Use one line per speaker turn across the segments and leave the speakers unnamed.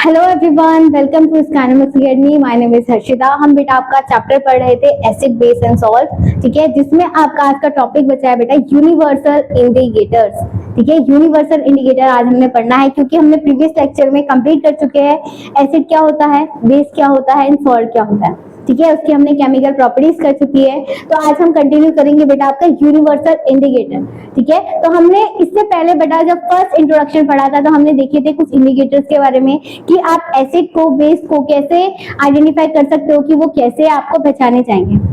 Hello everyone, welcome to Scanomics academy. My name is Harshita. हम बेटा आपका चैप्टर पढ़ रहे थे एसिड बेस एंड सॉल्ट, ठीक है, जिसमें आपका आज का टॉपिक बचा है बेटा यूनिवर्सल इंडिकेटर्स। ठीक है, यूनिवर्सल इंडिकेटर आज हमने पढ़ना है क्योंकि हमने प्रीवियस लेक्चर में कंप्लीट कर चुके हैं एसिड क्या होता है, बेस क्या होता है एंड सॉल्ट क्या होता है। ठीक है, उसकी हमने केमिकल प्रॉपर्टीज कर चुकी है। तो आज हम कंटिन्यू करेंगे बेटा आपका यूनिवर्सल इंडिकेटर। ठीक है, तो हमने इससे पहले बेटा जब फर्स्ट इंट्रोडक्शन पढ़ा था तो हमने देखे थे कुछ इंडिकेटर्स के बारे में कि आप एसिड को बेस को कैसे आइडेंटिफाई कर सकते हो, कि वो कैसे आपको पहचाने जाएंगे।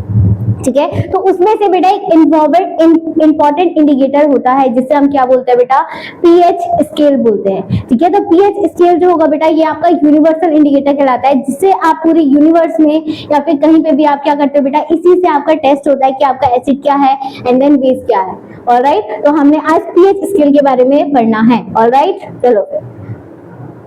ठीक है, तो उसमें से बेटा एक इंपॉर्टेंट इंडिकेटर होता है जिससे हम क्या बोलते हैं बेटा, पीएच स्केल बोलते हैं। ठीक है, तो पीएच स्केल जो होगा बेटा ये आपका यूनिवर्सल इंडिकेटर कहलाता है, जिससे आप पूरे यूनिवर्स में या फिर कहीं पे भी आप क्या करते हो बेटा, इसी से आपका टेस्ट होता है कि आपका एसिड क्या है एंड देन बेस क्या है। ऑलराइट, तो हमने आज पीएच स्केल के बारे में पढ़ना है। ऑलराइट, चलो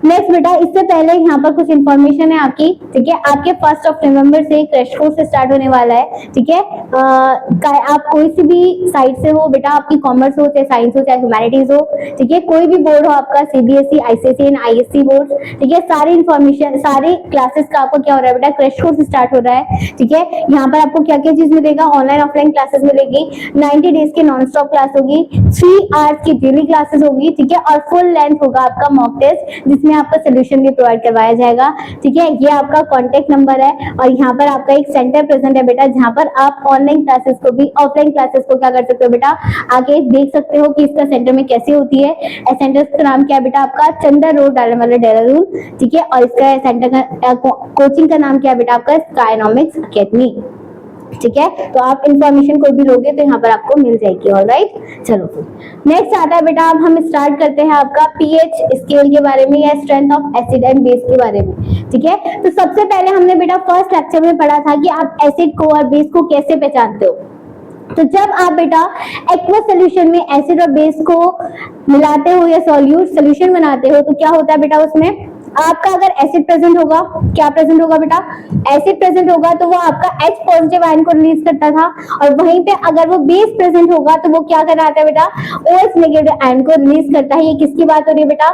नेक्स्ट बेटा, इससे पहले यहाँ पर कुछ इन्फॉर्मेशन है आपकी। ठीक है, आपके 1 नवंबर से क्रैश कोर्स स्टार्ट होने वाला है। ठीक है, आप कोई सी भी साइड से हो बेटा, आपकी कॉमर्स हो चाहे साइंस हो चाहे ह्यूमैनिटीज हो, ठीक है, कोई भी बोर्ड हो आपका, CBSE, ICSE and ISC board. ठीक है, सारी इन्फॉर्मेशन सारी क्लासेस का आपको क्या हो रहा है बेटा, क्रैश कोर्स स्टार्ट हो रहा है। ठीक है, यहाँ पर आपको क्या क्या चीज मिलेगा, ऑनलाइन ऑफलाइन क्लासेस मिलेगी, 90 डेज की नॉन स्टॉप क्लास होगी, 3 आवर्स की डेली क्लासेस होगी। ठीक है, और फुल लेंथ होगा आपका मॉक टेस्ट जिसमें आपका सोल्यूशन भी प्रोवाइड करवाया जाएगा। ठीक है, ये आपका कांटेक्ट नंबर है और यहाँ पर आपका एक सेंटर प्रेजेंट है बेटा, जहाँ पर आप ऑनलाइन क्लासेस को भी ऑफलाइन क्लासेस को क्या कर सकते हो बेटा, आके देख सकते हो कि इसका सेंटर में कैसे होती है। सेंटर का नाम क्या है बेटा आपका, चंदर रोड, डालमवाला, देहरादून। ठीक है, और इसका सेंटर का कोचिंग का नाम क्या है बेटा आपका, स्काइनॉमिक्स अकेडमी। ठीक है, तो आप इंफॉर्मेशन कोई भी लोगे तो यहाँ पर आपको मिल जाएगी। ऑलराइट, चलो नेक्स्ट आता है बेटा, अब हम स्टार्ट करते हैं आपका पीएच स्केल के बारे में या strength of acid and base के बारे में। ठीक है, तो सबसे पहले हमने बेटा फर्स्ट लेक्चर में पढ़ा था कि आप एसिड को और बेस को कैसे पहचानते हो। तो जब आप बेटा एक्वस सॉल्यूशन में एसिड और बेस को मिलाते हो या सॉल्यूशन बनाते हो तो क्या होता है बेटा, उसमें आपका अगर एसिड प्रेजेंट होगा, क्या प्रेजेंट होगा बेटा, एसिड प्रेजेंट होगा तो वो आपका H पॉजिटिव आयन को रिलीज करता था, और वहीं पे अगर वो बेस प्रेजेंट होगा तो वो क्या कराता है बेटा, OH नेगेटिव आयन को रिलीज करता है। ये किसकी बात हो रही है बेटा,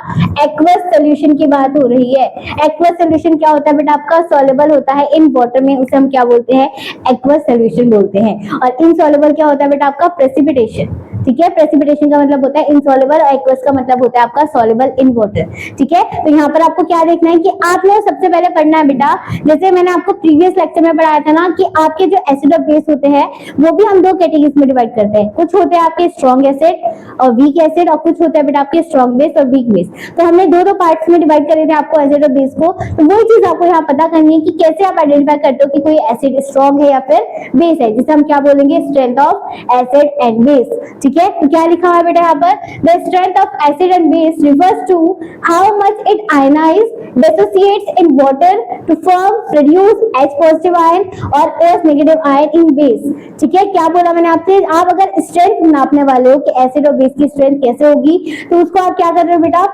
एक्वस सॉल्यूशन की बात हो रही है। एक्वस सॉल्यूशन क्या होता है बेटा आपका, सॉल्युबल होता है इन वाटर में, उसे हम क्या बोलते हैं, एक्वस सॉल्यूशन बोलते हैं। और इनसॉल्युबल क्या होता है बेटा आपका, प्रेसिपिटेशन। ठीक है, प्रेसिपिटेशन का मतलब होता है इनसॉल्युबल और एक्वस का मतलब होता है आपका सॉल्युबल इन वाटर। ठीक है, तो यहाँ पर आपको क्या देखना है कि आपने सबसे पहले पढ़ना है बेटा, जैसे मैंने आपको प्रीवियस लेक्चर में पढ़ाया था ना कि आपके जो एसिड और बेस होते हैं वो भी हम 2 कैटेगरीज में डिवाइड करते हैं। कुछ होते हैं आपके स्ट्रॉन्ग एसिड और वीक एसिड, और कुछ होते हैं बेटा आपके स्ट्रॉन्ग बेस और वीक बेस। तो हमने 2 पार्ट्स में डिवाइड करे थे आपको एसिड और बेस को। तो वही चीज आपको यहाँ पता करनी है कि कैसे आप आइडेंटिफाई करते हो कि कोई एसिड स्ट्रॉन्ग है या फिर बेस है, जिसे हम क्या बोलेंगे, strength of acid and base. ठीक है, तो क्या लिखा हुआ है बेटा यहाँ पर, the strength of acid and base refers to how much it ionise dissociates in water to form produce H positive ion और OH negative ion in base। ठीक है, क्या बोला मैंने आपसे, आप अगर स्ट्रेंथ नापने वाले हो कि एसिड और बेस की स्ट्रेंथ कैसे होगी, तो उसको आप क्या कर रहे हो बेटा,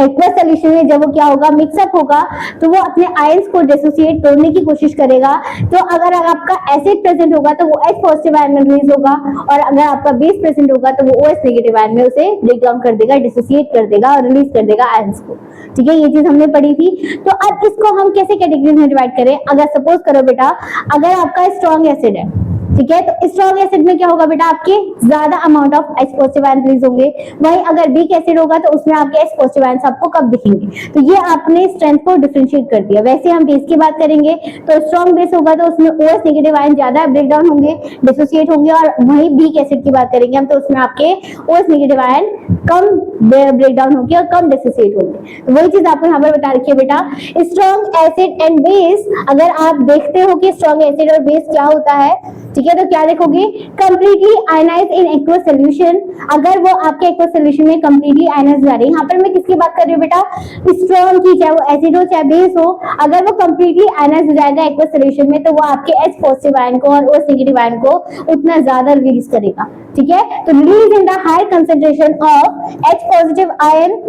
एक्वस सॉल्यूशन में जब वो क्या होगा, मिक्सअप होगा, तो वो अपने आयंस को डिसोसिएट करने की कोशिश करेगा। तो अगर आपका एसिड प्रेजेंट होगा तो वो H पॉजिटिव आयन में रिलीज होगा, और अगर आपका बेस प्रेजेंट होगा तो वो OH नेगेटिव आयन में उसे ब्रेक डाउन कर देगा, डिसोसिएट कर देगा और रिलीज कर देगा आयंस को। ठीक है, ये चीज हमने पढ़ी थी। तो अब इसको हम कैसे कैटेगरीज में डिवाइड करें, अगर सपोज करो बेटा अगर आपका स्ट्रॉन्ग एसिड है, ठीक है, तो स्ट्रॉन्ग एसिड में क्या होगा बेटा, आपके ज्यादा amount of H positive ion release होंगे। वहीं अगर वीक एसिड होगा तो उसमें आपके H पॉजिटिव आयन आपको कब दिखेंगे। तो ये आपने स्ट्रेंथ को डिफरेंशिएट कर दिया। वैसे हम बेस की बात करेंगे तो स्ट्रॉन्ग बेस होगा तो उसमें OH नेगेटिव आयन ज्यादा ब्रेक डाउन होंगे, डिसोसिएट होंगे, और वहीं वीक एसिड की बात करेंगे हम तो उसमें आपके OH नेगेटिव आयन कम ब्रेक डाउन होंगे और कम डिसोसिएट होंगे। तो वही चीज आपको यहाँ पर बता रखी है बेटा, स्ट्रॉन्ग एसिड एंड बेस। अगर आप देखते हो कि स्ट्रॉन्ग एसिड और बेस क्या होता है, ठीक है, तो क्या देखोगे, completely ionise in aqueous solution. अगर वो आपके एक्वस सॉल्यूशन में कंप्लीटली आयनाइज जा रही है, यहाँ पर मैं किसकी बात कर रही हूँ बेटा, स्ट्रॉन्ग की, चाहे वो एसिड हो चाहे बेस हो, अगर वो कंप्लीटली आयनाइज हो जाएगा एक्वस सॉल्यूशन में तो वो आपके H पॉजिटिव आयन को और OH नेगेटिव आयन को उतना ज्यादा रिलीज करेगा। ठीक है, तो release in the higher concentration of H positive ion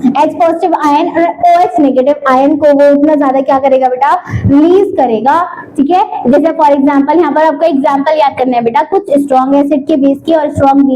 H positive ion और OH नेगेटिव आयन को वो उतना ज्यादा क्या करेगा बेटा, रिलीज करेगा। ठीक है, जैसे फॉर एग्जांपल यहाँ पर आपको एग्जांपल याद करना है बेटा, कुछ स्ट्रॉन्ग एसिड के, बेस के और स्ट्रॉन्ग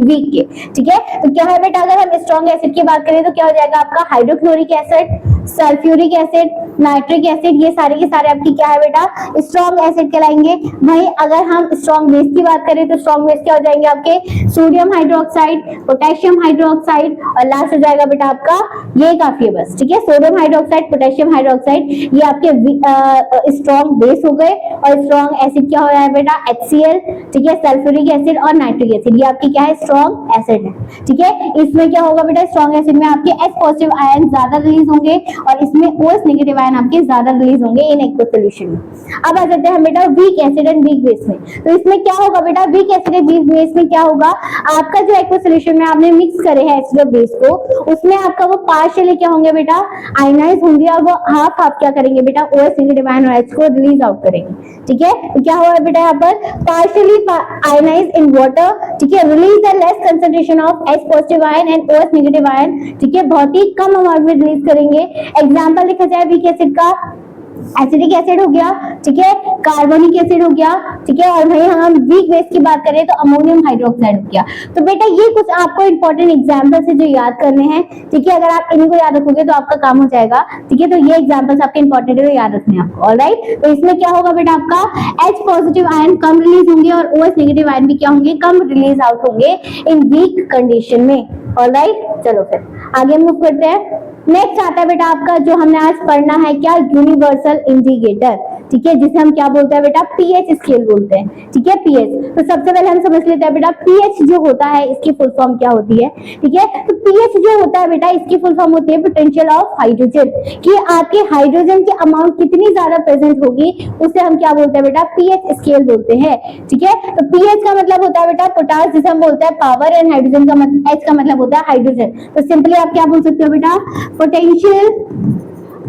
वीक के। ठीक है, तो क्या है बेटा, अगर हम स्ट्रॉन्ग एसिड की बात करें तो क्या हो जाएगा आपका hydrochloric acid, sulphuric acid, nitric acid, ये सारे के सारे आपकी क्या है बेटा, स्ट्रॉन्ग एसिड कहलाएंगे। वहीं अगर हम स्ट्रॉन्ग बेस की बात करें तो स्ट्रॉन्ग बेस क्या हो जाएंगे आपके, सोडियम हाइड्रोक्साइड, पोटेशियम हाइड्रोक्साइड, और लास्ट हो जाएगा बेटा आपका, ये काफी है बस, ठीक है। सोडियम हाइड्रोक्साइड, पोटेशियम हाइड्रोक्साइड, ये आपके स्ट्रॉन्ग बेस हो गए। और स्ट्रॉन्ग एसिड क्या हो रहा है बेटा, HCl, ठीक है, सल्फ्यूरिक एसिड और नाइट्रिक एसिड, ये आपकी क्या है, स्ट्रॉन्ग एसिड है, ठीक है। इसमें क्या होगा बेटा, स्ट्रॉन्ग एसिड में आपके H पॉजिटिव आयन ज्यादा रिलीज होंगे और इसमें OH नेगेटिव आयन आपके ज्यादा रिलीज होंगे इन एक्वस सॉल्यूशन में। अब आ जाते हैं हम बेटा weak acid and weak base में। तो इसमें क्या होगा बेटा, weak acid and weak base में क्या होगा, आपका जो एक्वस सॉल्यूशन में आपने मिक्स करे हैं एसिड और बेस को, उसमें आपका वो पार्शियली क्या होंगे बेटा, आयनाइज होंगे, और वो हाफ हाफ क्या करेंगे बेटा, OH नेगेटिव आयन और H को रिलीज आउट करेंगे, ठीक है। तो क्या हुआ बेटा यहाँ पर, पार्शियली आयनाइज इन वाटर, ठीक है, release the less concentration of H positive ion and OH negative ion, ठीक है, बहुत ही कम अमाउंट में रिलीज करेंगे। एग्जांपल देखा जाए वीक एसिड का, एसिडिक एसिड हो गया, ठीक है, कार्बोनिक एसिड हो गया, ठीक है, और वहीं हम वीक बेस की बात करें तो अमोनियम हाइड्रोक्साइड हो गया। तो बेटा ये कुछ आपको इंपॉर्टेंट एग्जांपल्स है जो याद करने हैं, ठीक है। अगर आप इनको याद रखोगे तो आपका काम हो जाएगा, ठीक है। तो ये एग्जांपल्स आपके इंपॉर्टेंट है, याद रखने हैं आपको, ऑलराइट। तो इसमें क्या होगा बेटा, आपका H पॉजिटिव आयन कम रिलीज होंगे और OH नेगेटिव आयन भी क्या होंगे, कम रिलीज आउट होंगे इन वीक कंडीशन में, ऑलराइट। चलो फिर आगे मूव करते हैं। नेक्स्ट आता है बेटा आपका जो हमने आज पढ़ना है, क्या, यूनिवर्सल इंडिकेटर, ठीक है, जिसे हम क्या बोलते हैं बेटा, पीएच स्केल बोलते हैं, ठीक है, पीएच। तो सबसे पहले हम समझ लेते हैं बेटा पीएच जो होता है इसकी फुल फॉर्म क्या होती है, ठीक है। तो पीएच जो होता है बेटा, इसकी फुल फॉर्म होती है पोटेंशियल ऑफ हाइड्रोजन, कि आपके हाइड्रोजन की अमाउंट कितनी ज्यादा प्रेजेंट होगी, उसे हम क्या बोलते हैं बेटा, पीएच स्केल बोलते हैं, ठीक है। तो पीएच का मतलब होता है बेटा पोटास, जिसे हम बोलते हैं पावर, एंड हाइड्रोजन का मतलब, एच का मतलब होता है हाइड्रोजन। तो सिंपली आप क्या बोल सकते हो बेटा, पोटेंशियल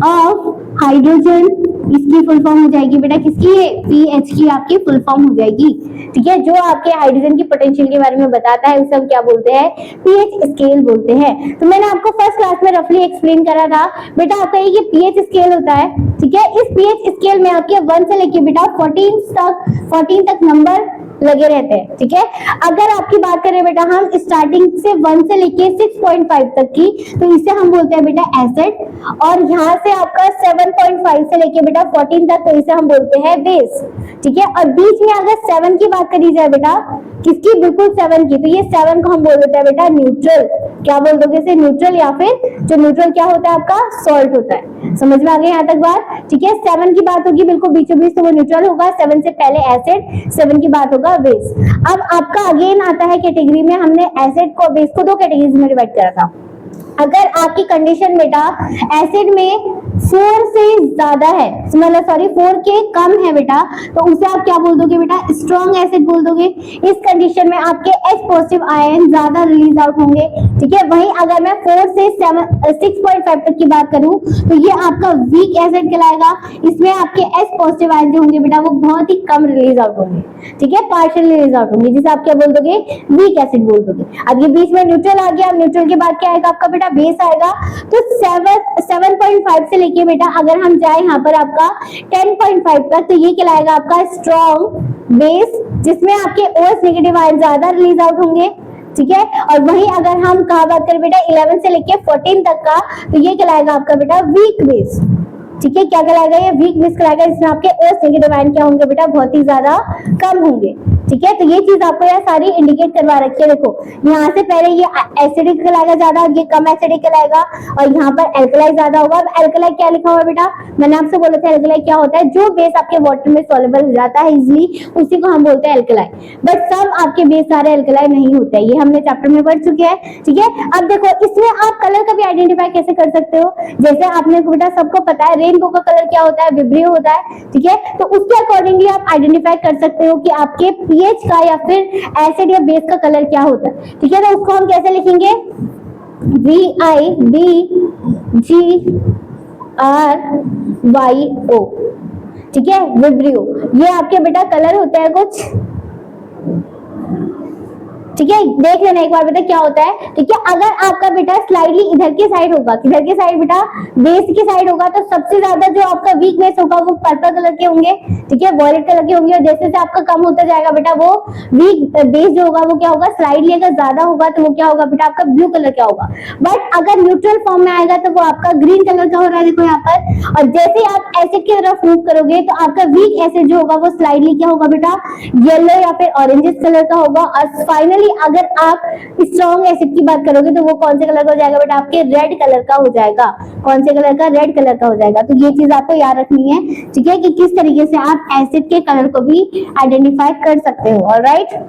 ऑफ हाइड्रोजन, इसकी फुल फॉर्म हो जाएगी बेटा किसकी, पीएच की आपकी फुल फॉर्म हो जाएगी, ठीक है। जो आपके हाइड्रोजन की पोटेंशियल के बारे में बताता है उसे हम क्या बोलते हैं, पीएच स्केल बोलते हैं। तो मैंने आपको फर्स्ट क्लास में रफली एक्सप्लेन करा था बेटा, आपका ये पीएच स्केल होता है, ठीक है। इस पीएच स्केल में आपके 1 से लेके बेटा 14 तक नंबर लगे रहते हैं, ठीक है। अगर आपकी बात करें बेटा हम स्टार्टिंग से 1 से लेके 6.5 तक की, तो इसे हम बोलते हैं बेटा एसिड, और यहाँ से आपका 7.5 से लेके बेटा 14 तक, तो इसे हम बोलते हैं बेस, ठीक है। और बीच में अगर 7 की बात करी जाए बेटा, किसकी, बिल्कुल 7 की, तो ये 7 को हम बोल देते हैं बेटा न्यूट्रल। क्या बोल दोगे इसे, न्यूट्रल, या फिर जो न्यूट्रल क्या होता है आपका, सॉल्ट होता है। समझ में आ गया यहाँ तक बात, ठीक है। 7 की बात होगी बिल्कुल बीचों बीच, तो वो न्यूट्रल होगा, 7 से पहले एसिड, 7 की बात होगा बेस। अब आपका अगेन आता है कैटेगरी में, हमने एसिड को, बेस को 2 कैटेगरीज में डिवाइड करा था। अगर आपकी कंडीशन बेटा एसिड में 4 से ज्यादा है, मतलब सॉरी 4 के कम है बेटा, तो उसे आप क्या बोल दोगे बेटा, स्ट्रॉन्ग एसिड बोल दोगे। इस कंडीशन में आपके H पॉजिटिव आयन ज्यादा रिलीज आउट होंगे, ठीक है। वहीं अगर मैं 4 से 6.5 तक की बात करूं तो ये आपका वीक एसिड कहलाएगा। इसमें आपके H पॉजिटिव आयन जो होंगे बेटा वो बहुत ही कम रिलीज आउट होंगे, ठीक है, पार्शियल रिलीज आउट होंगे, जिसे आप क्या बोल दोगे, वीक एसिड बोल दोगे। अब ये बीच में न्यूट्रल आ गया, न्यूट्रल के बाद क्या आएगा आपका बेटा, बेस आएगा। तो 7.5 से लेके बेटा अगर हम जाए यहाँ पर आपका 10.5 तक, तो ये कहलाएगा आपका स्ट्रॉन्ग बेस, जिसमें आपके OH नेगेटिव आयन ज्यादा रिलीज आउट होंगे, ठीक है। और वहीं अगर हम कहा बात करें बेटा 11 से लेके 14 तक का, तो ये कहलाएगा आपका बेटा वीक बेस, ठीक है। क्या कहलाएगा, ये वीक बेस कहलाएगा, जिसमें आपके OH नेगेटिव आयन क्या होंगे बेटा, बहुत ही ज्यादा कम होंगे, ठीक है। तो ये चीज आपको यहाँ सारी इंडिकेट करवा रखी है। देखो यहाँ से पहले ये एसिडिक कहलाएगा ज्यादा, ये कम एसिडिक कहलाएगा, और यहाँ पर एल्कलाई ज्यादा होगा। अब एल्कलाई क्या लिखा हुआ है बेटा, मैंने आपसे बोला था एल्कलाई क्या होता है, जो बेस आपके वाटर में सॉल्युबल हो जाता है इजिली, उसी को हम बोलते हैं एल्कलाई। बट सब आपके बेस सारे एल्कलाई नहीं होते, ये हमने चैप्टर में पढ़ चुके हैं, ठीक है। अब देखो इसमें आप कलर का भी आइडेंटिफाई कैसे कर सकते हो, जैसे आपने बेटा सबको पता है रेनबो का कलर क्या होता है, विब्रियो होता है, ठीक है। तो उसके अकॉर्डिंगली आप आइडेंटिफाई कर सकते हो कि आपके पीएच का या फिर एसिड या बेस का कलर क्या होता है, ठीक है। तो उसको हम कैसे लिखेंगे, VIBGRYO, ठीक है, विब्रियो। ये आपके बेटा कलर होते हैं कुछ, ठीक है, देख लेना एक बार बेटा क्या होता है। ठीक है, अगर आपका बेटा स्लाइडली इधर के साइड होगा, किधर के साइड बेटा, बेस के साइड होगा, तो सबसे ज्यादा जो आपका वीक बेस होगा वो पर्पल कलर के होंगे। ठीक है, वॉयलेट कलर के होंगे, और जैसे जैसे आपका कम होता जाएगा बेटा वो वीक बेस जो होगा वो क्या होगा, स्लाइडली अगर ज्यादा होगा तो वो क्या होगा बेटा, आपका ब्लू कलर क्या होगा। बट अगर न्यूट्रल फॉर्म में आएगा तो वो आपका ग्रीन कलर का हो रहा है, देखो यहाँ पर। और जैसे आप एसिड की तरफ मूव करोगे तो आपका वीक एसिड जो होगा वो स्लाइडली क्या होगा बेटा, येलो या फिर ऑरेंजिस कलर का होगा। और फाइनली अगर आप स्ट्रॉन्ग एसिड की बात करोगे तो वो कौन से कलर का हो जाएगा बेटा, आपके रेड कलर का हो जाएगा। कौन से कलर का, रेड कलर का हो जाएगा। तो ये चीज आपको याद रखनी है। ठीक है, कि किस तरीके से आप एसिड के कलर को भी आइडेंटिफाई कर सकते हो। ऑलराइट,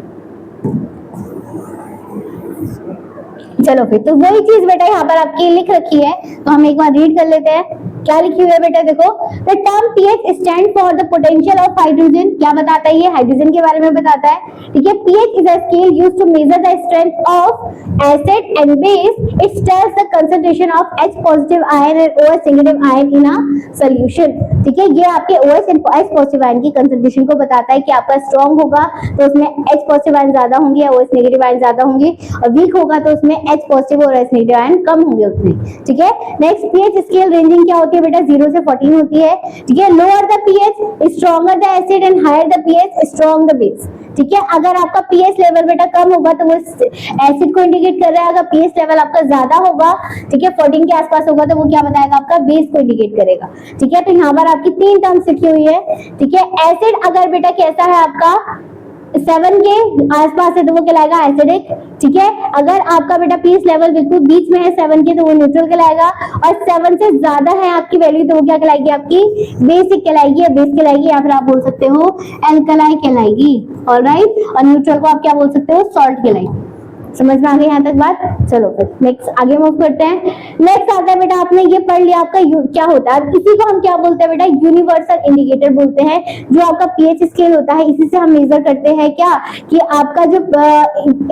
चलो फिर तो वही चीज बेटा यहाँ पर आपकी लिख रखी है, तो हम एक बार रीड कर लेते हैं। क्या लिखी हुई है बेटा, देखो, the term pH stand for the potential of hydrogen. क्या बताता है ये, हाइड्रोजन के बारे में बताता है। ठीक है, pH is a scale used to measure the strength of acid and base. It tells the concentration of H positive ion and OH negative ion in a solution. ठीक है, ये आपके OH and H positive ion की concentration को बताता है कि आपका स्ट्रॉन्ग होगा तो उसमें H पॉजिटिव आयन ज्यादा होंगे या OH नेगेटिव आयन ज्यादा होंगे, और वीक होगा तो उसमें H पॉजिटिव और OH नेगेटिव आयन कम होंगे उसमें। ठीक है, नेक्स्ट पीएच स्केल रेंजिंग क्या होती है बेटा, 0 से 14 होती है। ठीक है, lower the pH stronger the acid and higher the pH strong the base. ठीक है, अगर आपका पीएच लेवल बेटा कम होगा तो वो एसिड को इंडिकेट कर रहा है, अगर पीएच लेवल आपका ज्यादा होगा, ठीक है, 14 के आसपास होगा, तो वो क्या बताएगा, आपका बेस को इंडिकेट करेगा। ठीक है, तो यहाँ पर आपकी 3 टर्म्स लिखी हुई है। ठीक है, एसिड अगर बेटा कैसा है आपका 7 के आसपास है तो वो कहलाएगा एसिडिक। ठीक है, अगर आपका बेटा पीएच लेवल बिल्कुल बीच में है 7 के तो वो न्यूट्रल कहलाएगा, और 7 से ज्यादा है आपकी वैल्यू तो वो क्या कहलाएगी, आपकी बेसिक कहलाएगी या बेस कहलाएगी, या फिर आप बोल सकते हो एल्कलाई कहलाएगी। ऑलराइट, और न्यूट्रल को आप क्या बोल सकते हो, सॉल्ट कहलाएगी। समझ में आ गई यहाँ तक बात। चलो फिर नेक्स्ट आगे मूव करते हैं। नेक्स्ट आता है बेटा, आपने ये पढ़ लिया आपका क्या होता है, इसी को हम क्या बोलते हैं बेटा, यूनिवर्सल इंडिकेटर बोलते हैं। जो आपका पीएच स्केल होता है इसी से हम मेजर करते हैं क्या, कि आपका जो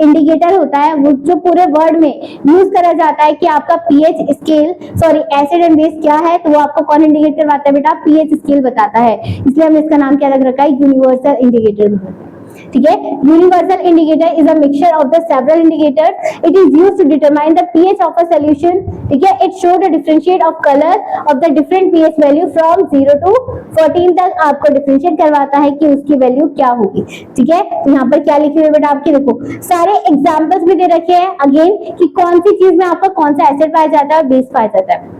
इंडिकेटर होता है वो जो पूरे वर्ल्ड में यूज करा जाता है कि आपका pH scale, sorry acid and base क्या है, तो वो आपको कौन इंडिकेट करवाता है बेटा, पीएच स्केल बताता है। इसलिए हमने इसका नाम क्या रख रखा है, यूनिवर्सल इंडिकेटर। ठीक है, universal indicator is a mixture of the several indicators. It is used to determine the pH of a solution. ठीक है, it show the differentiate of colour of the different pH value from 0 to 14 तक आपको differentiate करवाता है कि उसकी value क्या होगी। ठीक है, तो यहाँ पर क्या लिखे हुए बेटा, आपके देखो सारे एग्जांपल्स भी दे रखे हैं अगेन, कि कौन सी चीज में आपका कौन सा एसिड पाया जाता है और बेस पाया जाता है।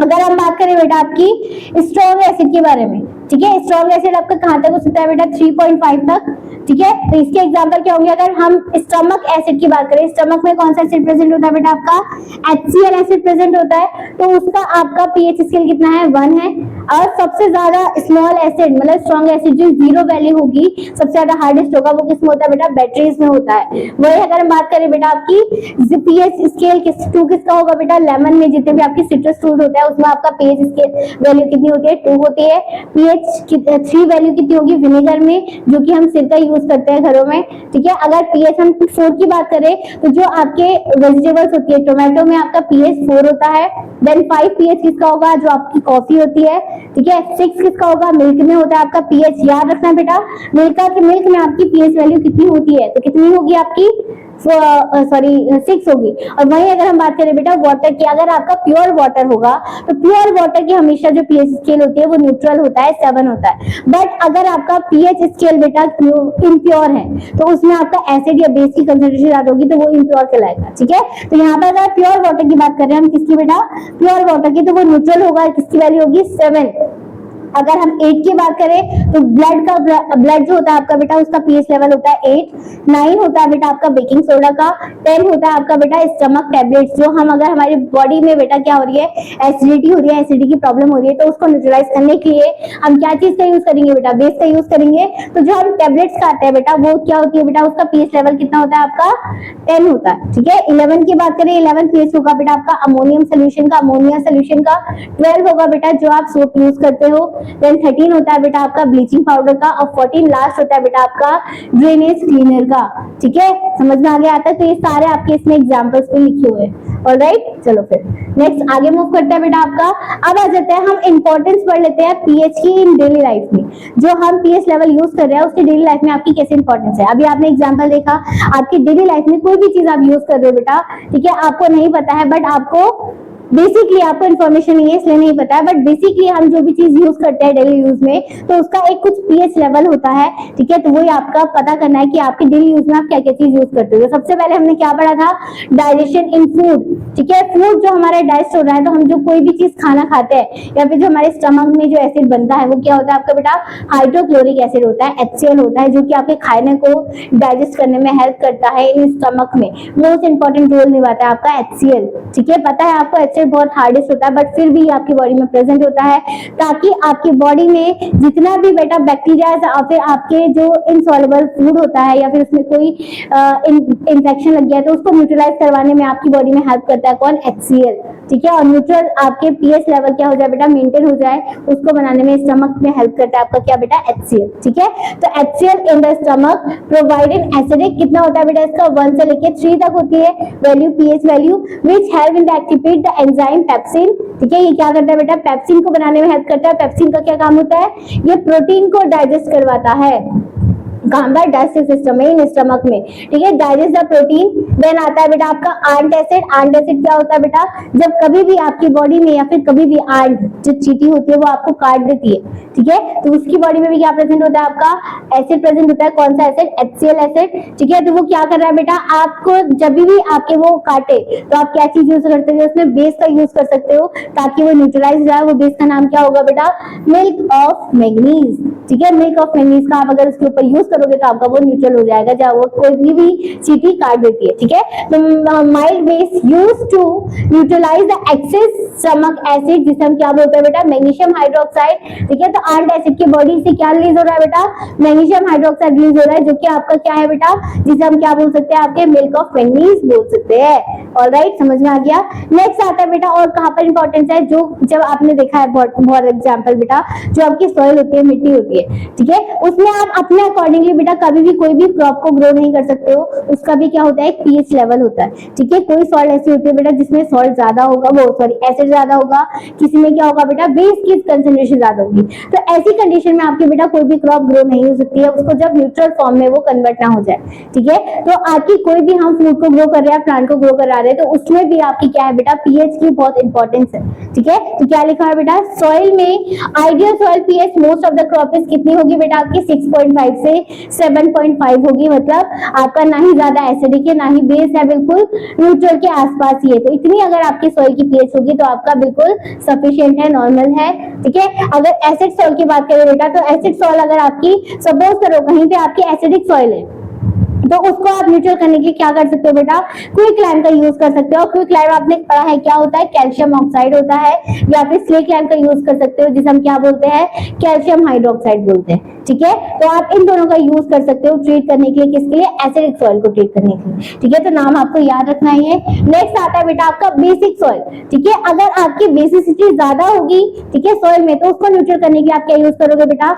अगर हम बात करें बेटा आपकी स्ट्रॉन्ग एसिड के बारे में, ठीक है, स्ट्रॉन्ग एसिड आपका कहां तक हो सकता है बेटा, 3.5 तक। ठीक है, तो इसके एग्जांपल क्या होंगे, अगर हम स्टमक एसिड की बात करें, स्टमक में कौन सा एसिड प्रेजेंट होता है बेटा, आपका HCl एसिड प्रेजेंट होता है, तो उसका आपका पीएच स्केल कितना है, 1 है। और सबसे ज्यादा स्मॉल एसिड मतलब स्ट्रॉन्ग एसिड जो 0 वैल्यू होगी, सबसे ज्यादा हार्डेस्ट होगा, वो किसमें होता है बेटा, बैटरीज में होता है। वही अगर हम बात करें बेटा आपकी पीएच स्केल 2 किसका होगा बेटा, लेमन में जितने भी आपकी सिट्रस फ्रूट होता है उसमें आपका पीएच स्केल वैल्यू कितनी होती है, 2 होती है। पीएच 3 वैल्यू कितनी होगी विनेगर में, जो कि हम सिरका यूज करते हैं घरों में। ठीक है, अगर पीएच हम 4 की बात करें तो जो आपके वेजिटेबल्स होती है, टोमेटो में आपका पीएच 4 होता है। देन 5 पीएच किसका होगा, जो आपकी कॉफी होती है। ठीक है, 6 किसका होगा, मिल्क में होता है आपका पीएच। याद रखना बेटा, मिल्क में आपकी पीएच वैल्यू कितनी होती है, तो कितनी होगी आपकी, सॉरी 6 होगी। और वहीं अगर हम बात करें बेटा वाटर की, अगर आपका प्योर वाटर होगा तो प्योर वाटर की हमेशा जो पीएच स्केल होती है वो न्यूट्रल होता है, 7 होता है। बट अगर आपका पीएच स्केल बेटा इम्प्योर है तो उसमें आपका एसिड या बेस की कंसंट्रेशन ज्यादा होगी तो वो इम्प्योर कहलाएगा। ठीक है, तो यहाँ पर अगर प्योर वाटर की बात कर रहे हैं हम, किसकी बेटा, प्योर वाटर की, तो वो न्यूट्रल होगा, किसकी वैल्यू होगी, 7। अगर हम 8 की बात करें तो ब्लड जो होता है आपका बेटा उसका पीएच लेवल होता है 8। 9 होता है बेटा आपका बेकिंग सोडा का। 10 होता है आपका बेटा स्टमक टैबलेट्स, जो हम अगर हमारी बॉडी में बेटा क्या हो रही है, एसिडिटी हो रही है, एसिडिटी की प्रॉब्लम हो रही है, तो उसको न्यूट्रलाइज करने के लिए हम क्या चीज का यूज करेंगे बेटा, बेस का यूज करेंगे। तो जो हम टैबलेट्स खाते हैं बेटा वो क्या होती है बेटा, उसका पीएच लेवल कितना होता है आपका, 10 होता है। ठीक है, 11 की बात करें, 11 पीएच होगा बेटा आपका अमोनियम सोल्यूशन का, अमोनिया सोल्यूशन का। 12 होगा बेटा जो आप सोप यूज करते हो। देन 13 होता है बेटा आपका ब्लीचिंग पाउडर का, और 14 लास्ट होता है बेटा आपका ड्रेनेज क्लीनर का। ठीक है, समझ में आ गया आता है। तो ये सारे आपके इसमें एग्जांपल्स पे लिखे हुए हैं। ऑलराइट, चलो फिर नेक्स्ट आगे मूव करते हैं बेटा आपका। अब आ जाते हैं हम इंपॉर्टेंस पढ़ लेते हैं पीएच की इन डेली लाइफ में। जो हम पीएच लेवल यूज कर रहे हैं उसकी डेली लाइफ में आपकी कैसे इंपॉर्टेंस है। अभी आपने एग्जांपल देखा, आपकी डेली लाइफ में कोई भी चीज आप यूज कर रहे हो बेटा, ठीक है, आपको नहीं पता है, बट आपको बेसिकली आपको इन्फॉर्मेशन नहीं है इसलिए नहीं पता है, बट बेसिकली हम जो भी चीज यूज करते हैं डेली यूज में तो उसका एक कुछ पीएच लेवल होता है, ठीक है। तो वही आपका पता करना है कि आपके डेली यूज में आप क्या क्या चीज यूज करते हो। सबसे पहले हमने क्या पढ़ा था, डाइजेशन इन फूड, ठीक है। फूड जो हमारा डाइजेस्ट हो रहा है, तो हम जो कोई भी चीज खाना खाते हैं या फिर जो हमारे स्टमक में जो एसिड बनता है वो क्या होता है आपका बेटा, हाइड्रोक्लोरिक एसिड होता है, HCl होता है, जो कि आपके खाने को डाइजेस्ट करने में हेल्प करता है। इन स्टमक में मोस्ट इंपॉर्टेंट रोल निभाता है आपका HCl, ठीक है। पता है आपको बहुत हार्डेस्ट होता है, बट फिर भी आपकी बॉडी में प्रेजेंट होता है ताकि आपकी बॉडी में जितना भी बेटा बैक्टीरिया या फिर आपके जो इनसॉल्युबल फूड होता है या फिर उसमें कोई इंफेक्शन लग गया है तो उसको न्यूट्रलाइज करवाने में आपकी बॉडी में हेल्प करता है कौन, HCl, ठीक है। और न्यूट्रल आपके पीएच लेवल क्या हो जाए बेटा, मेंटेन हो जाए, उसको बनाने में स्टमक में हेल्प करता है आपका क्या बेटा, HCl, ठीक है। तो HCl in the stomach provided acidic कितना होता है बेटा इसका, 1 से लेके 3 तक होती है value, pH value, which help in to activate the enzyme pepsin, ठीक है। ये क्या करता है बेटा, पेप्सिन को बनाने में हेल्प करता है। पेप्सिन का क्या काम होता है, ये प्रोटीन को डाइजेस्ट करवाता है, डाइजेस्टिव सिस्टम में, इन स्टमक में, ठीक है, डाइजेस्ट द प्रोटीन। देन आता है बेटा आपका आंट एसिड। आंट एसिड क्या होता है बेटा, जब कभी भी आपकी बॉडी में या फिर कभी भी आंट जो चींटी होती है वो आपको काट देती है, ठीक है, तो उसकी बॉडी में भी क्या प्रेजेंट होता है आपका, एसिड प्रेजेंट होता है। कौन सा एसिड, HCl एसिड, ठीक है। तो वो क्या कर रहा है बेटा, आपको जब भी आपके वो काटे तो आप क्या चीज यूज करते हो, उसमें बेस का यूज कर सकते हो ताकि वो न्यूट्रलाइज हो जाए। वो बेस का नाम क्या होगा बेटा, मिल्क ऑफ मैग्नीज, ठीक है। मिल्क ऑफ मैग्नीज का आप अगर उसके ऊपर यूज करोगे तो आपका वो न्यूट्रल हो जाएगा जब वो कोई भी चींटी काट देती है, ठीक है। तो mild base use to neutralise the excess stomach acid, जिसे हम क्या बोलते हैं बेटा, मैग्नीशियम हाइड्रोक्साइड, ठीक है। तो आंट एसिड की बॉडी से क्या रिलीज हो रहा है बेटा, मैग्नीशियम हाइड्रोक्साइड रिलीज हो रहा है, जो कि आपका क्या है बेटा, जिसे हम क्या बोल सकते हैं, आपके मिल्क ऑफ मैग्नीज बोल सकते हैं। ऑलराइट, समझ में आ गया। नेक्स्ट आता है बेटा, और कहां पर इंपॉर्टेंस है, जो जब आपने देखा है बहुत एग्जांपल बेटा, जो आपकी सॉइल होती है, मिट्टी होती है, ठीक है, उसमें आप अपने अकॉर्डिंगली बेटा कभी भी कोई भी क्रॉप को ग्रो नहीं कर सकते हो। उसका भी क्या होता है, एक पीएच लेवल होता है, ठीक है। कोई सॉइल ऐसी होती है बेटा जिसमें सॉल्ट ज्यादा होगा, वो सॉरी एसिड ज्यादा होगा, किसी में क्या होगा बेटा, बेस की कंसंट्रेशन ज्यादा होगी। तो ऐसी कंडीशन में आपकी बेटा कोई भी क्रॉप ग्रो नहीं हो सकती है, उसको जब न्यूट्रल फॉर्म में वो कन्वर्ट ना हो जाए, ठीक है। तो आपकी कोई भी हम फूड को ग्रो कर रहे हैं, प्लांट को ग्रो करा रहे हैं, तो उसमें भी आपकी क्या है बेटा, पीएच की बहुत इंपॉर्टेंस है, ठीक है। तो क्या लिखा है बेटा, सॉइल में ideal soil pH most of the crop कितनी होगी बेटा, आपकी 6.5 से 7.5 होगी। मतलब आपका ना ही ज्यादा एसिडिक है ना ही बेस है, बिल्कुल न्यूट्रल के आसपास ही है। तो इतनी अगर आपकी सॉइल की पीएच होगी तो आपका बिल्कुल सफिशिएंट है, नॉर्मल है, ठीक है। अगर एसिड सॉइल की बात करें बेटा, तो एसिड सॉइल अगर आपकी सपोज करो कहीं पे आपकी एसिडिक सॉइल है तो उसको आप न्यूट्रल करने के लिए क्या कर सकते हो बेटा, क्विक लाइम का यूज कर सकते हो। क्विक लाइम आपने पढ़ा है क्या होता है, कैल्शियम ऑक्साइड होता है, या फिर स्लेक लाइम का यूज कर सकते हो जिसे हम क्या बोलते हैं, कैल्शियम हाइड्रोक्साइड बोलते हैं, ठीक है। तो आप इन दोनों का यूज कर सकते हो ट्रीट करने के लिए, किसके लिए, एसिडिक सॉइल को ट्रीट करने के लिए, ठीक है। तो नाम आपको याद रखना ही है। नेक्स्ट आता है बेटा आपका बेसिक सॉइल, ठीक है। अगर आपकी बेसिसिटी ज्यादा होगी, ठीक है, सॉइल में, तो उसको न्यूट्रल करने के लिए आप क्या यूज करोगे बेटा,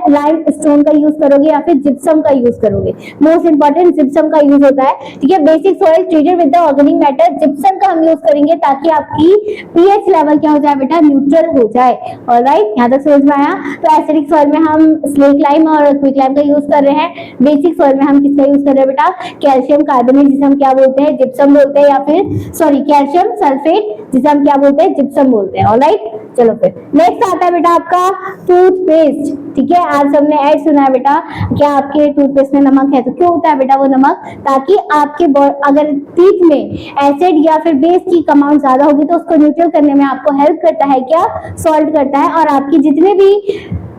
लाइम स्टोन का यूज करोगे या फिर जिप्सम का यूज करोगे। मोस्ट इंपॉर्टेंट जिप्सम का यूज होता है, ठीक है। Basic soil treated with the organic matter, gypsum का हम यूज करेंगे ताकि आपकी पीएच लेवल क्या हो जाए बेटा, न्यूट्रल हो जाए। ऑलराइट, यहां तक समझ में आया। तो एसिडिक सॉइल में हम स्लेक लाइम और क्विक लाइम का यूज कर रहे हैं, बेसिक सॉइल में हम किसका यूज कर रहे हैं बेटा, कैल्शियम कार्बोनेट जिसे हम क्या बोलते हैं, जिप्सम बोलते हैं, या फिर सॉरी कैल्शियम सल्फेट जिसे हम क्या बोलते हैं, जिप्सम बोलते हैं। ऑलराइट, चलो फिर नेक्स्ट आता है बेटा आपका टूथपेस्ट, ठीक है। आज सबने ऐड सुना है बेटा, क्या आपके टूथपेस्ट में नमक है, तो क्यों होता है बेटा वो नमक, ताकि आपके अगर टीथ में एसिड या फिर बेस की अमाउंट ज्यादा होगी तो उसको न्यूट्रल करने में आपको हेल्प करता है, क्या, सॉल्ट करता है, और आपकी जितने भी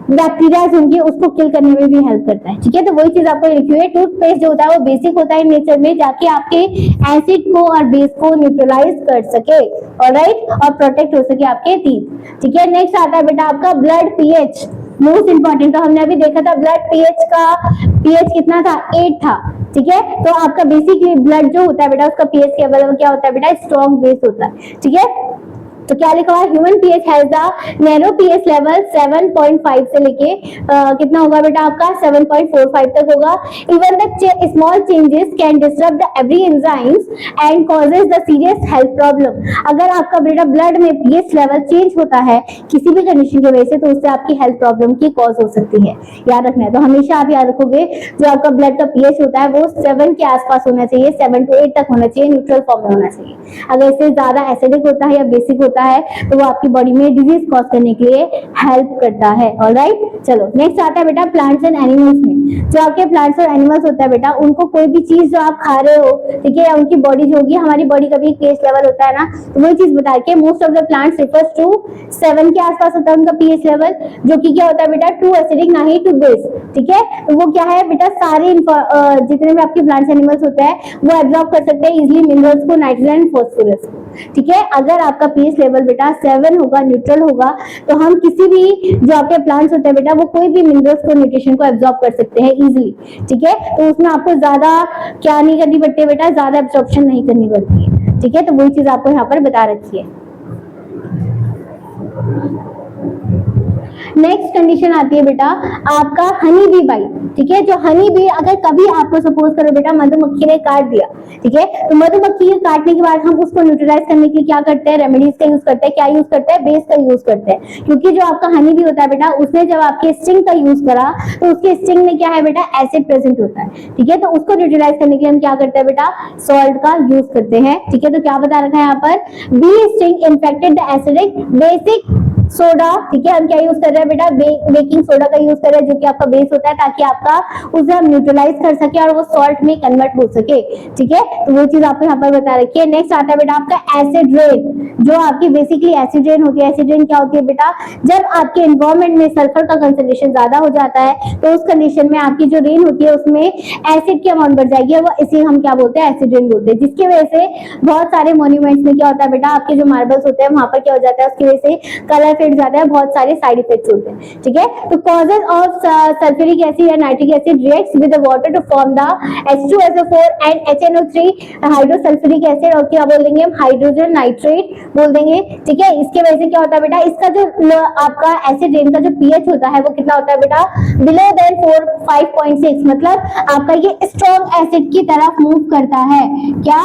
बैक्टीरिया होंगे उसको किल करने में भी हेल्प करता है, ठीक है। तो वही चीज आपको लिखी हुई है, टूथपेस्ट जो होता है वो बेसिक होता है नेचर में, जाके आपके एसिड को और बेस को न्यूट्रलाइज कर सके, ऑलराइट, और प्रोटेक्ट हो सके आपके टीथ, ठीक है। नेक्स्ट आता है बेटा आपका ब्लड पीएच, मोस्ट इंपॉर्टेंट। तो हमने अभी देखा था ब्लड पीएच का पीएच कितना था, 8 था, ठीक है। तो आपका बेसिकली ब्लड जो होता है बेटा उसका पीएच के अवेलेबल क्या होता है बेटा, स्ट्रॉन्ग बेस होता है, ठीक है। तो क्या लिखा हुआ है, human pH has the narrow pH level 7.5 से लेके कितना होगा बेटा आपका 7.45 तक होगा। Even the small changes can disturb the every enzymes and causes the serious health problem. अगर आपका बेटा ब्लड में पीएच लेवल चेंज होता है किसी भी कंडीशन की वजह से तो उससे आपकी हेल्थ प्रॉब्लम की कॉज हो सकती है, याद रखना है। तो हमेशा आप याद रखोगे जो आपका ब्लड का पीएच होता है वो 7 के आसपास होना चाहिए, 7 to 8 तक होना चाहिए, न्यूट्रल फॉर्म में होना चाहिए। अगर इससे ज्यादा एसिडिक होता है या बेसिक होता है तो वो आपकी बॉडी में डिजीज कॉज करने के लिए हेल्प करता है। ऑलराइट, चलो नेक्स्ट आता है बेटा प्लांट्स एंड एनिमल्स में। जो आपके प्लांट्स और एनिमल्स होता है बेटा उनको कोई भी चीज जो आप खा रहे हो, ठीक है, उनकी बॉडी जो होगी, हमारी बॉडी का भी एक पीएच लेवल होता है ना, तो वही चीज बता के most of the plants refers to 7 के आसपास होता है उनका पीएच लेवल, जो कि क्या होता है बेटा टू एसिडिक ना ही टू बेस, ठीक है। तो वो क्या है बेटा सारे जितने भी आपके प्लांट्स एनिमल्स होते हैं वो एब्जॉर्ब कर सकते हैं इजिली मिनरल्स को, नाइट्रोजन, फॉस्फोरस को, ठीक है। अगर आपका पीएच लेवल बेटा 7 होगा, न्यूट्रल होगा, तो हम किसी भी जो आपके प्लांट्स होते हैं बेटा वो कोई भी मिनरल्स को, न्यूट्रिशन को एब्जॉर्ब कर सकते हैं इजिली, ठीक है। तो उसमें आपको ज्यादा क्या नहीं करनी पड़ती है बेटा, ज्यादा एब्जॉर्प्शन नहीं करनी पड़ती है, ठीक है। तो वही चीज आपको यहाँ पर बता रखी है। नेक्स्ट कंडीशन आती है बेटा आपका हनी बी बाइट, ठीक है। जो हनी बी अगर कभी आपको सपोज करो बेटा मधुमक्खी ने काट दिया, ठीक है, तो मधुमक्खी के काटने के बाद हम उसको न्यूट्रलाइज करने के लिए क्या करते हैं, रेमेडीज का यूज करते हैं। क्या यूज करते हैं, बेस का यूज करते हैं, क्योंकि जो आपका हनी बी होता है बेटा उसने जब आपके स्टिंग का यूज करा तो उसके स्टिंग में क्या है बेटा एसिड प्रेजेंट होता है, ठीक है। तो उसको न्यूट्रलाइज करने के लिए हम क्या करते हैं बेटा सॉल्ट का यूज करते हैं, ठीक है। तो क्या बता रखा है यहाँ पर, bee sting infected the acidic basic soda, ठीक है। हम क्या यूज कर रहे हैं बेटा बेकिंग सोडा का यूज कर रहे हैं जो कि आपका बेस होता है, ताकि आपका उसे हम न्यूट्रलाइज कर सके और वो सॉल्ट में कन्वर्ट हो सके, ठीक है। तो वो चीज आपको यहाँ पर बता रखी है। नेक्स्ट आता है बेटा आपका एसिड रेन, जो आपकी बेसिकली एसिड रेन होती है। एसिड रेन क्या होती है बेटा, जब आपके एनवायरमेंट में सल्फर का कंसंट्रेशन ज्यादा हो जाता है तो उस कंडीशन में आपकी जो रेन होती है उसमें एसिड की अमाउंट बढ़ जाएगी, वो इसी हम क्या बोलते हैं एसिड रेन बोलते हैं, जिसकी वजह से बहुत सारे मॉन्यूमेंट्स में क्या होता है बेटा आपके जो मार्बल्स होते हैं वहां पर क्या हो जाता है, उसकी वजह से कलर फेड जाता है, बहुत सारे साइड इफेक्ट्स होते हैं, ठीक है। तो कॉजेज ऑफ सल्फ्यूरिक एसिड या nitric acid reacts with the water to form the H2SO4 and HNO3 hydrosulphuric acid, और क्या बोल देंगे हम हाइड्रोजन नाइट्रेट बोल देंगे, ठीक है। इसके वजह से क्या होता है बेटा, इसका जो आपका एसिड रेन का जो पीएच होता है वो कितना होता है बेटा बिलो देन 5.6, मतलब आपका ये स्ट्रॉन्ग एसिड की तरफ मूव करता है, क्या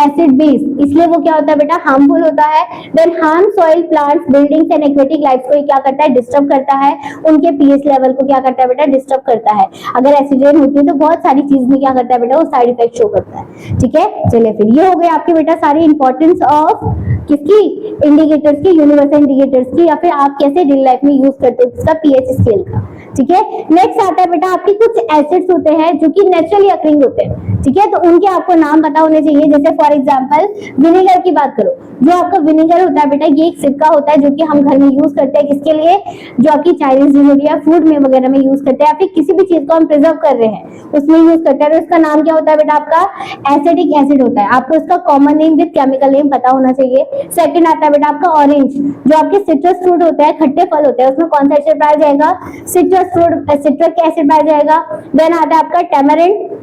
एसिड बेस, इसलिए वो क्या होता है बेटा हार्मफुल होता है। Then harm soil plants buildings and aquatic life को क्या करता है, डिस्टर्ब करता है, उनके पीएच लेवल को क्या करता है बेटा डिस्टर्ब करता है। अगर एसिड रेन होती है तो बहुत सारी चीज में क्या करता है बेटा वो साइड इफेक्ट शो करता है, ठीक है। चलिए फिर ये हो गए आपके बेटा सारी इंपॉर्टेंस ऑफ किसकी, इंडिकेटर्स की, यूनिवर्सल इंडिकेटर्स की, या फिर आप कैसे डेली लाइफ में यूज करते हो इसका पीएच स्केल का, ठीक है। नेक्स्ट आता है बेटा आपके कुछ एसिड्स होते हैं जो कि नेचुरली अकरिंग होते हैं, ठीक है। तो उनके आपको नाम पता होने चाहिए। जैसे फॉर एग्जांपल विनेगर की बात करो, जो आपका विनेगर होता है बेटा ये एक सिरका होता है जो कि हम घर में यूज करते हैं, किसके लिए, जो आपकी चाइनीज डिश होती है फूड में वगैरह में यूज करते हैं, या फिर किसी भी चीज को हम प्रिजर्व कर रहे हैं उसमें यूज करते हैं। तो इसका नाम क्या होता है बेटा आपका एसिडिक एसिड होता है। आपको इसका common name with chemical name पता होना चाहिए। सेकंड आता है बेटा आपका ऑरेंज, जो आपके सिट्रस फ्रूट होता है, खट्टे फल होते हैं, उसमें कौन सा एसिड पाया जाएगा, सिट्रस फ्रूट सिट्रिक एसिड पाया जाएगा। देन आता है आपका टैमरिंड,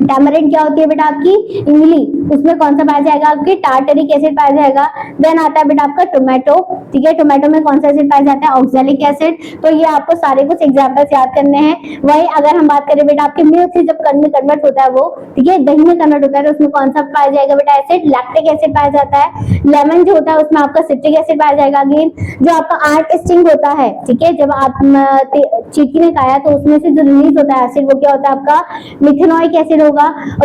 टैमरिंड क्या होती है बेटा आपकी इमली, उसमें कौन सा पाया जाएगा आपके टार्टरिक एसिड पाया जाएगा। देन आता है बेटा आपका टोमेटो, ठीक है, टोमेटो में कौन सा एसिड पाया जाता है ऑक्सैलिक एसिड। तो ये आपको सारे कुछ एग्जांपल्स याद करने हैं। वही अगर हम बात करें बेटा आपके मिल्क से जब कर्ड में कन्वर्ट होता है वो, ठीक है, दही में कन्वर्ट होता है तो उसमें कौन सा पाया जाएगा बेटा एसिड, लैक्टिक एसिड पाया जाता है। लेमन जो होता है उसमें आपका सिट्रिक एसिड पाया जाएगा। अगेन जो आपका आर्ट स्टिंग होता है, ठीक है, जब आप चींटी ने खाया तो उसमें से जो रिलीज होता है एसिड वो क्या होता है आपका मिथेनोइक एसिड होगा।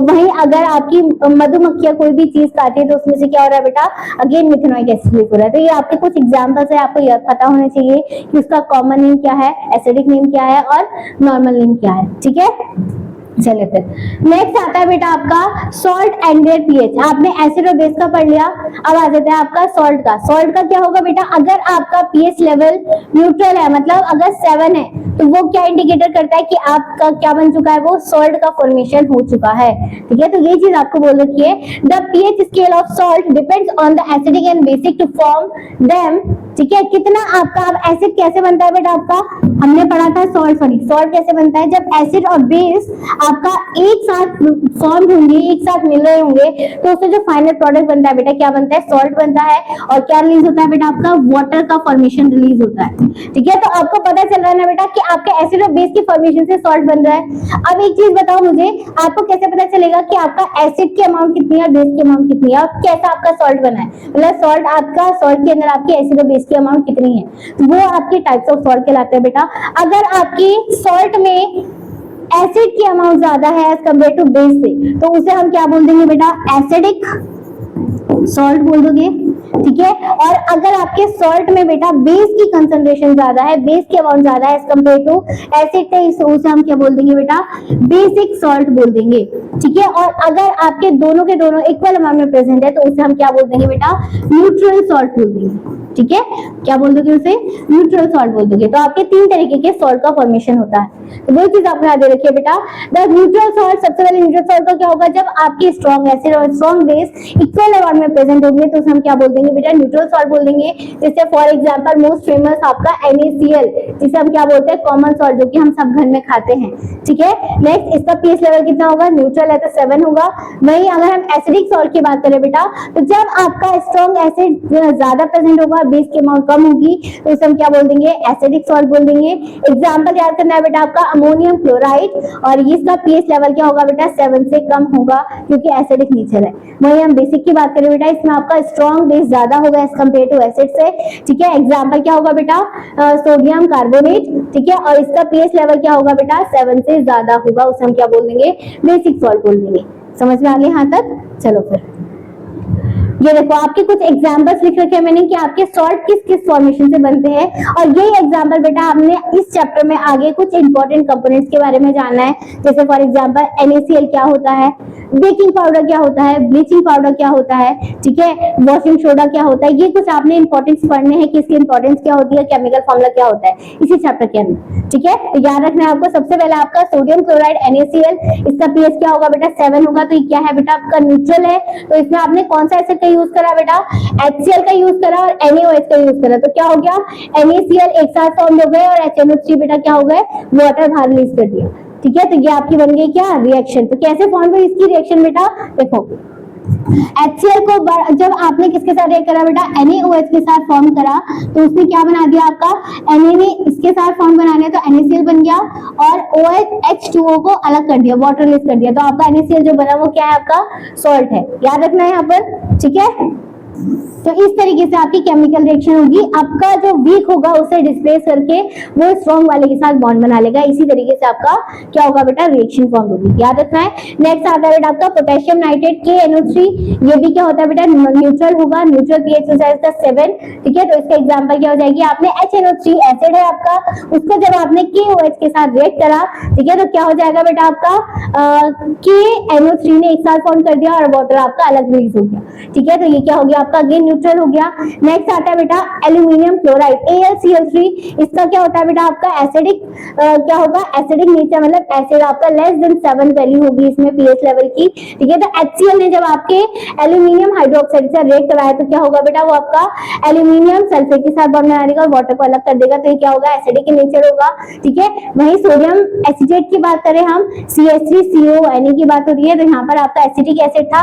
वहीं अगर आपकी मधुमक्खियां कोई भी चीज खाती है तो उसमें से क्या हो रहा है बेटा अगेन मिथेनोइक एसिड लीक हो रहा है। तो ये आपके कुछ एग्जांपल्स है, आपको यह पता होने चाहिए कि उसका कॉमन नेम क्या है, एसिडिक नेम क्या है और नॉर्मल नेम क्या है, ठीक है। चलिए फिर नेक्स्ट आता है बेटा आपका सॉल्ट एंड देयर पीएच। आपने एसिड और बेस का पढ़ लिया, अब आ जाता है आपका सॉल्ट का। सॉल्ट का क्या होगा बेटा, अगर आपका पीएच लेवल न्यूट्रल है, मतलब अगर 7 है, तो वो क्या इंडिकेटर करता है कि आपका क्या बन चुका है, वो सॉल्ट का फॉर्मेशन हो चुका है, ठीक है। तो ये चीज आपको बोल रखी है, the pH scale of salt depends on the acidic and basic to form them ठीक है। कितना आपका, अब एसिड कैसे बनता है बेटा आपका, हमने पढ़ा था सॉल्ट, सॉल्ट कैसे बनता है, जब एसिड और बेस आपका एक साथ फॉर्म होंगे, एक साथ मिल रहे होंगे, तो उससे जो फाइनल प्रोडक्ट बनता है बेटा क्या बनता है, सॉल्ट बनता है। और क्या रिलीज होता है बेटा आपका, वाटर का फॉर्मेशन रिलीज होता है। ठीक है, तो आपको पता चल रहा है ना बेटा कि आपके एसिड और बेस की फॉर्मेशन से सॉल्ट बन रहा है। अब एक चीज बताओ मुझे, आपको कैसे पता चलेगा कि आपका एसिड की अमाउंट कितनी है, बेस की अमाउंट कितनी है, और कैसा आपका सॉल्ट बना है, मतलब सॉल्ट आपका, सॉल्ट के अंदर आपके एसिड और बेस की अमाउंट कितनी है, तो वो आपके टाइप्स ऑफ सॉल्ट कहलाते हैं बेटा। अगर आपकी सॉल्ट में एसिड की अमाउंट ज्यादा है एज कम्पेयर टू बेस से, तो उसे हम क्या बोल देंगे बेटा, एसिडिक सॉल्ट बोल दोगे। ठीक है, और अगर आपके सॉल्ट में बेटा बेस की कंसंट्रेशन ज्यादा है, बेस की अमाउंट ज्यादा है एज कम्पेयर टू एसिड से, उसे हम क्या बोल देंगे बेटा, बेसिक सॉल्ट बोल देंगे। ठीक है, और अगर आपके दोनों के दोनों इक्वल अमाउंट में प्रेजेंट है, तो उसे हम क्या बोल देंगे बेटा, न्यूट्रल सॉल्ट बोल देंगे। ठीक है, क्या बोल दोगे उसे, न्यूट्रल सॉल्ट बोल दोगे। तो आपके तीन तरीके के सॉल्ट का फॉर्मेशन होता है, तो वो चीज आपने याद रखिए बेटा। द न्यूट्रल सॉल्ट, सबसे पहले न्यूट्रल सॉल्ट का क्या होगा, जब आपकी स्ट्रॉन्ग एसिड और स्ट्रॉन्ग बेस इक्वल अमाउंट में प्रेजेंट होंगे, तो उसे हम क्या बोल देंगे बेटा, न्यूट्रल सॉल्ट बोल देंगे। जैसे फॉर एग्जांपल मोस्ट फेमस आपका NaCl, जिसे हम क्या बोलते हैं, कॉमन सॉल्ट, जो कि हम सब घर में खाते हैं। ठीक है, नेक्स्ट इसका पीएच लेवल कितना होगा, न्यूट्रल है तो 7 होगा। वहीं अगर हम एसिडिक सॉल्ट की बात करें बेटा, तो जब आपका स्ट्रॉन्ग एसिड ज्यादा प्रेजेंट होगा, बेस की अमाउंट कम होगी, तो इसे हम क्या बोल देंगे, एसिडिक सॉल्ट बोल देंगे। एग्जांपल याद करना है बेटा आपका, अमोनियम क्लोराइड, और इसका पीएच लेवल क्या होगा बेटा, 7 से कम होगा, क्योंकि एसिडिक नेचर है। वहीं हम बेसिक की बात करें बेटा, इसमें आपका स्ट्रॉन्ग बेस ज्यादा होगा एज कम्पेयर टू एसिड से। ठीक है, एग्जांपल क्या होगा बेटा, सोडियम कार्बोनेट। ठीक है, और इसका पीएच लेवल क्या होगा बेटा, 7 से ज्यादा होगा, उसे हम क्या बोल देंगे, बेसिक सॉल्ट बोल देंगे। समझ में आ गया यहाँ तक? चलो फिर ये देखो, आपके कुछ एग्जांपल्स लिख रखे हैं मैंने कि आपके सॉल्ट किस किस फॉर्मेशन से बनते हैं, और यही एग्जांपल बेटा आपने इस चैप्टर में आगे कुछ इंपॉर्टेंट कंपोनेंट्स के बारे में जानना है। जैसे फॉर एग्जांपल NaCl क्या होता है, बेकिंग पाउडर क्या होता है, ब्लीचिंग पाउडर क्या होता है, ठीक है, वॉशिंग सोडा क्या होता है, ये कुछ आपने इंपॉर्टेंस पढ़ने हैं कि इसकी इंपॉर्टेंस क्या होती है, केमिकल फॉर्मूला क्या होता है इसी चैप्टर के अंदर। ठीक है, तो याद रखना है आपको, सबसे पहले आपका सोडियम क्लोराइड NaCl, इसका पीएच क्या होगा बेटा, 7 होगा। तो ये क्या है बेटा, आपका न्यूट्रल है। तो इसमें आपने कौन सा एसिड का यूज करा बेटा, HCl का यूज करा और NaOH का यूज करा। तो क्या हो गया, NaCl एक साथ फॉर्म हो गए और HNO3 बेटा क्या हो गए, वाटर बाहर रिलीज कर दिया। ठीक है, तो ये आपकी बन गई क्या, रिएक्शन। तो कैसे फॉर्म हुई इसकी रिएक्शन बेटा, देखो HCl को जब आपने किसके साथ रिएक्ट करा बेटा, NaOH के साथ फॉर्म करा, तो उसने क्या बना दिया आपका, Na ने इसके साथ फॉर्म बनाने, तो NaCl बन गया, और OH H2O को अलग कर दिया, वाटर रिलीज कर दिया। तो आपका NaCl जो बना वो क्या है, आपका सॉल्ट है। याद रखना है यहाँ पर। ठीक है, तो इस तरीके से आपकी केमिकल रिएक्शन होगी। आपका जो वीक होगा उसे डिस्प्लेस करके वो स्ट्रॉन्ग वाले के साथ बॉन्ड बना लेगा। इसी तरीके से आपका क्या होगा बेटा, रिएक्शन फॉर्म होगी। याद रखना है। नेक्स्ट आता है बेटा आपका पोटेशियम नाइट्रेट KNO3, ये भी क्या होता है बेटा, न्यूट्रल होगा, न्यूट्रल पीएच हो जाएगा 7। ठीक है, तो इसका एग्जांपल क्या हो जाएगी, आपने HNO3 एसिड है आपका, उसको जब आपने KOH के साथ रिएक्ट करा, ठीक है, तो क्या हो जाएगा बेटा आपका, KNO3 ने एक साथ फॉर्म कर दिया और वाटर आपका अलग रिलीज हो गया। ठीक है, तो ये क्या हो गया आपका, अगेन न्यूट्रल हो गया। नेक्स्ट आता है बेटा एल्यूमिनियम क्लोराइड AlCl3, इसका क्या होता है बेटा आपका, एसिडिक, क्या होगा, एसिडिक नेचर, मतलब एसिड आपका लेस देन 7 वैल्यू होगी इसमें पीएच लेवल की। ठीक है, तो HCl ने जब आपके एल्यूमिनियम हाइड्रोक्साइड से रिएक्ट कराया, तो क्या होगा बेटा, वो आपका एल्यूमिनियम सल्फेट के साथ बॉन्ड बना देगा और वाटर को अलग कर देगा। तो ये क्या होगा, एसिडिक नेचर होगा। ठीक है, वहीं सोडियम एसिटेट की बात करें हम, CH3COONA की बात हो रही है, तो यहाँ पर आपका एसिटिक एसिड था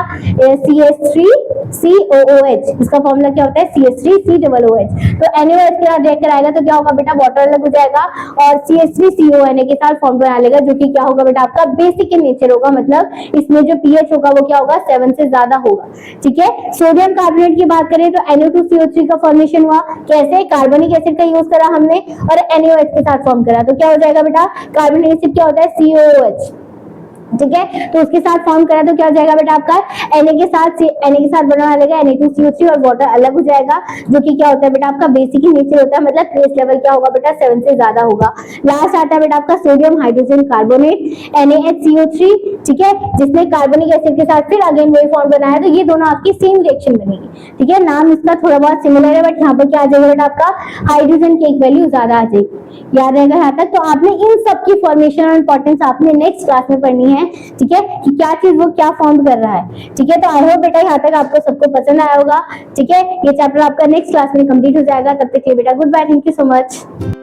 CH3COOH, इसका फॉर्मूला क्या होता है, CH3COOH। तो NaOH के साथ रिएक्ट कराएगा, तो क्या होगा बेटा, वाटर अलग हो जाएगा और CH3CONA के साथ फॉर्म बना लेगा, जो कि क्या होगा बेटा आपका बेसिक इन नेचर होगा, मतलब इसमें जो पीएच होगा वो क्या होगा, 7 से ज्यादा होगा। ठीक है, सोडियम कार्बोनेट की बात करें तो NO2CO3 का फॉर्मेशन हुआ, कैसे, कार्बनिक एसिड का यूज करा हमने और NaOH के साथ फॉर्म करा। तो क्या हो जाएगा बेटा, कार्बनिक एसिड क्या होता है, COOH। ठीक है, तो उसके साथ फॉर्म करा, तो क्या हो जाएगा बेटा आपका, Na के साथ बना लेगा Na2CO3 और वाटर अलग हो जाएगा, जो कि क्या होता है बेटा आपका बेसिक ही नेचर होता है, मतलब पीएच लेवल क्या होगा बेटा, 7 से ज्यादा होगा। लास्ट आता है बेटा आपका सोडियम हाइड्रोजन कार्बोनेट NaHCO3, ठीक है, जिसने कार्बनिक एसिड के साथ फिर अगेन वही फॉर्म बनाया। तो ये दोनों आपकी सेम रिएक्शन बनेगी। ठीक है, नाम इसका थोड़ा बहुत सिमिलर है, बट यहाँ पर क्या आ जाएगा बेटा आपका, हाइड्रोजन की एक वैल्यू ज्यादा आ जाएगी। याद रहेगा यहाँ तक। तो आपने इन सब की फॉर्मेशन और इंपॉर्टेंस आपने नेक्स्ट क्लास में पढ़नी है। हैं, ठीक है, कि क्या चीज वो क्या फॉर्म कर रहा है। ठीक है, तो आई होप बेटा यहाँ तक आपको सबको पसंद आया होगा। ठीक है, ये चैप्टर आपका नेक्स्ट क्लास में कंप्लीट हो जाएगा। तब तक के लिए बेटा goodbye, thank you so much.